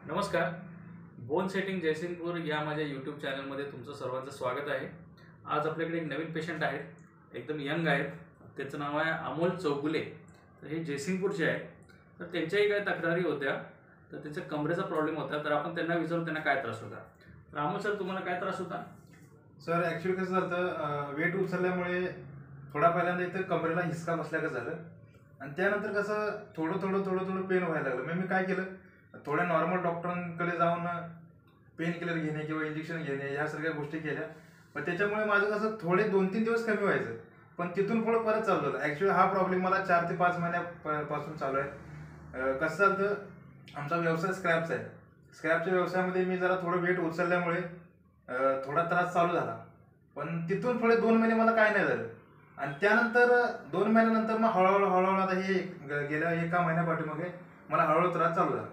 नमस्कार. Bone setting Jaysingpur या माझ्या यूट्यूब चॅनलमध्ये तुमचं सर्वांचं स्वागत आहे. आज आपल्याकडे एक नवीन पेशंट आहेत, एकदम यंग आहेत. त्याचं नाव आहे अमोल चौगुले. तर हे जयसिंगपूरचे आहे. तर त्यांच्याही काही तक्रारी होत्या, तर त्यांच्या कमरेचा प्रॉब्लेम होता. तर आपण त्यांना विचारू त्यांना काय त्रास होता. तर अमोल सर, तुम्हाला काय त्रास होता? सर ॲक्च्युली कसं झालं, वेट उचलल्यामुळे थोडा पहिल्यांदा इथं कमरेला हिसका बसल्याचं झालं आणि त्यानंतर कसं थोडं पेन व्हायला लागलं. मग मी काय केलं, थोड्या नॉर्मल डॉक्टरांकडे जाऊन पेन किलर घेणे किंवा इंजेक्शन घेणे ह्या सगळ्या गोष्टी केल्या. पण त्याच्यामुळे माझं कसं थोडे 2-3 दिवस कमी व्हायचं, पण तिथून पुढं परत चालू झालं. ॲक्च्युली हा प्रॉब्लेम मला 4 ते 5 महिन्यापासून चालू आहे. कसं झालं, आमचा व्यवसाय स्क्रॅपचा आहे. स्क्रॅपच्या व्यवसायामध्ये मी जरा थोडं वेट उचलल्यामुळे थोडा त्रास चालू झाला. पण तिथून पुढे 2 महिने मला काय नाही झालं आणि त्यानंतर 2 महिन्यानंतर मग हळूहळू आता हे गेल्या 1 महिन्यापाठीमागे मला हळूहळू त्रास चालू झाला.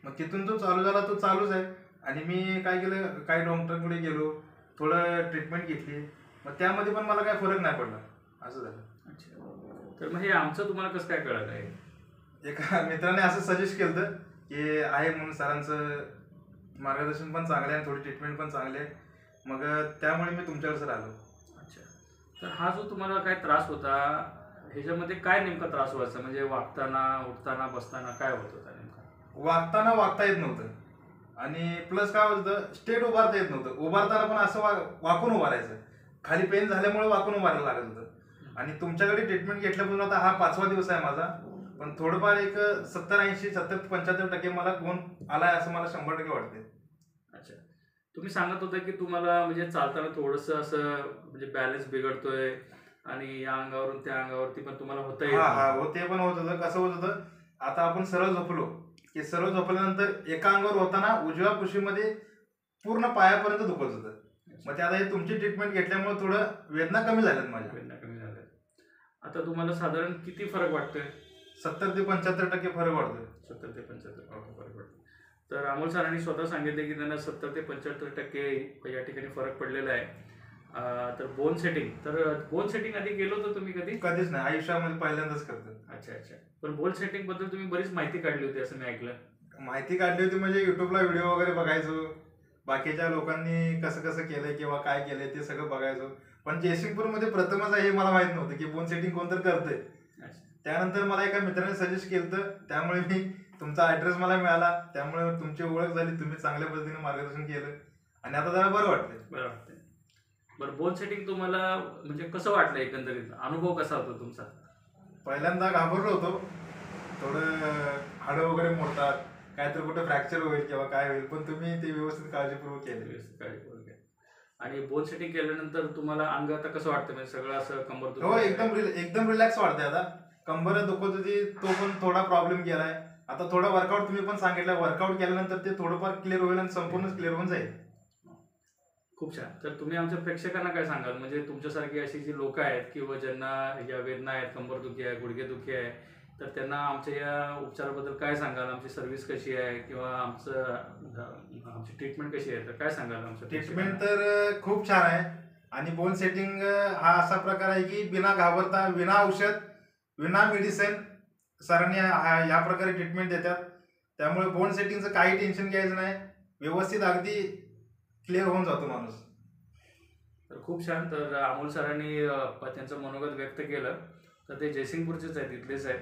मग तिथून जो चालू झाला तो चालूच आहे. आणि मी काय केलं, काही डॉक्टरकडे गेलो, थोडं ट्रीटमेंट घेतली, मग त्यामध्ये पण मला काय फरक नाही पडला, असं झालं. अच्छा. तर मग हे आमचं तुम्हाला कसं काय कळलं आहे? एका मित्राने असं सजेस्ट केलं की आहे म्हणून, सरांचं मार्गदर्शन पण चांगलं आहे आणि थोडी ट्रीटमेंट पण चांगली आहे. मग त्यामुळे मी तुमच्याकडे सर आलो. अच्छा. तर हा जो तुम्हाला काय त्रास होता, ह्याच्यामध्ये काय नेमका त्रास व्हायचा? म्हणजे वागताना, उठताना, बसताना काय होत होता नेमका? वागताना वागता येत नव्हतं आणि प्लस काय होतं, स्टेट उभारता येत नव्हतं. उभारताना पण असं वाकून उभारायचं. खाली पेन झाल्यामुळे वाकून उभारायला लागत होतं. आणि तुमच्याकडे ट्रीटमेंट घेतल्यापासून आता हा 5वा दिवस आहे माझा, पण थोडंफार एक 70-80, 70-75% मला गुण आलाय असं मला 100% वाटते. अच्छा. तुम्ही सांगत होता की तुम्हाला म्हणजे चालताना थोडंसं असं म्हणजे बॅलन्स बिघडतोय आणि या अंगावरून त्या अंगावरती पण तुम्हाला होता येत हो, ते पण होत होतं. कसं होत होतं, आता आपण सरळ झोपलो की सरळ झोपल्यानंतर एका अंगावर होताना उजव्या कुशीमध्ये पूर्ण पायापर्यंत दुखत होतं. मग ते आता हे तुमची ट्रीटमेंट घेतल्यामुळे थोडं वेदना कमी झाल्यात माझ्या. वेदना कमी झाल्या. आता तुम्हाला साधारण किती फरक वाटतोय? 70 ते 75% फरक वाटतोय. 70 ते 75% फरक पडतो. तर अमोल सरांनी स्वतः सांगितले की त्यांना 70 ते 75% या ठिकाणी फरक पडलेला आहे. तर बोन सेटिंग आधी गेलो होतं तुम्ही कधी? कधीच नाही, आयुष्यामध्ये पहिल्यांदाच करतो. अच्छा. पण बोन सेटिंग बद्दल तुम्ही बरीच माहिती काढली होती असं मी ऐकलं. माहिती काढली होती म्हणजे युट्यूबला व्हिडिओ वगैरे बघायचो, बाकीच्या लोकांनी कसं कसं केलंय किंवा काय केलंय ते सगळं बघायचो. पण जयसिंगपूरमध्ये प्रथमच आहे हे मला माहित नव्हतं की बोन सेटिंग कोणतरी करतंय. त्यानंतर मला एका मित्राने सजेस्ट केलं, त्यामुळे मी तुमचा ऍड्रेस मला मिळाला, त्यामुळे तुमची ओळख झाली. तुम्ही चांगल्या पद्धतीने मार्गदर्शन केलं आणि आता जरा बरं वाटतंय. बरं, बोन सेटिंग तुम्हाला म्हणजे कसं वाटलं, एकंदरीत अनुभव कसा होता तुमचा? पहिल्यांदा घाबरलो होतो, थोडं हाडं वगैरे मोडतात, काहीतरी कुठं फ्रॅक्चर होईल किंवा काय होईल, पण तुम्ही ते व्यवस्थित काळजीपूर्वक केलं. आणि बोन सेटिंग केल्यानंतर तुम्हाला अंग आता कसं वाटतं, म्हणजे सगळं असं कंबर हो, एकदम रिलॅक्स वाटतंय. आता कंबर दुखत होती, तो पण थोडा प्रॉब्लेम गेलाय. आता थोडा वर्कआउट तुम्ही पण सांगितलं, वर्कआउट केल्यानंतर ते थोडंफार क्लिअर होईल आणि संपूर्णच क्लिअर होऊन जाईल. खूप छान. तर तुम्ही आमच्या प्रेक्षकांना काय सांगाल, म्हणजे तुमच्यासारखी अशी जी लोक आहेत किंवा ज्यांना या वेदना आहेत, कंबरदुखी आहे, गुडघेदुखी आहे, तर त्यांना आमच्या या उपचाराबद्दल काय सांगाल? आमची सर्व्हिस कशी आहे किंवा आमची ट्रीटमेंट कशी आहे, तर काय सांगाल? आमच्या ट्रीटमेंट तर खूप छान आहे आणि बोन सेटिंग हा असा प्रकार आहे की बिना घाबरता, विना औषध, विना मेडिसिन सरांनी या प्रकारे ट्रीटमेंट देतात. त्यामुळे बोन सेटिंगचं काही टेन्शन घ्यायचं नाही, व्यवस्थित अगदी क्लिअर होऊन जातो माणूस. तर खूप छान. तर अमोल सरांनी त्यांचं मनोगत व्यक्त केलं. तर ते जयसिंगपूरचेच आहेत, तिथलेच आहेत.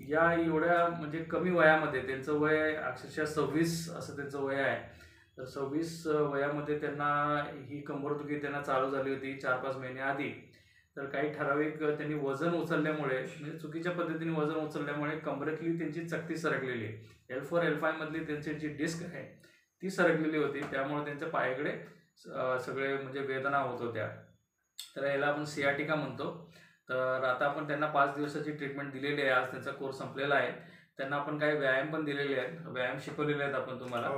या एवढ्या म्हणजे कमी वयामध्ये, त्यांचं वय अक्षरशः 26 असं त्यांचं वय आहे. तर 26 वयामध्ये त्यांना ही कंबरदुखी त्यांना चालू झाली होती 4-5 महिने आधी. तर काही ठराविक त्यांनी वजन उचलल्यामुळे, म्हणजे चुकीच्या पद्धतीने वजन उचलल्यामुळे कंबरेतली त्यांची चकती सरकलेली आहे. L4 L5 मधली त्यांची जी डिस्क आहे ती सरकलेली होती. त्यामुळे त्यांच्या पायाकडे सगळे म्हणजे वेदना होत होत्या. तर याला आपण सियाटिका म्हणतो. तर आता आपण त्यांना 5 दिवसाची ट्रीटमेंट दिलेली आहे. आज त्यांचा कोर्स संपलेला आहे. त्यांना आपण काही व्यायाम पण दिलेले आहेत, व्यायाम शिकवलेले आहेत आपण तुम्हाला.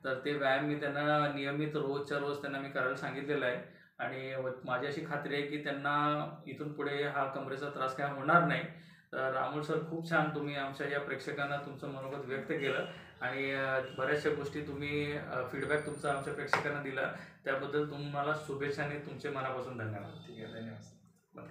तर ते व्यायाम मी त्यांना नियमित रोजच्या रोज त्यांना मी करायला सांगितलेलं आहे. आणि माझी अशी खात्री आहे की त्यांना इथून पुढे हा कमरेचा त्रास काय होणार नाही. तर अमोल सर, खूप छान तुम्ही आमच्या या प्रेक्षकांना तुमचं मनोगत व्यक्त केलं आणि बऱ्याचशा गोष्टी तुम्ही फीडबॅक तुमचा आमच्या प्रेक्षकांना दिला, त्याबद्दल तुम्हाला शुभेच्छा आणि तुमचे मनापासून धन्यवाद. ठीक आहे, धन्यवाद.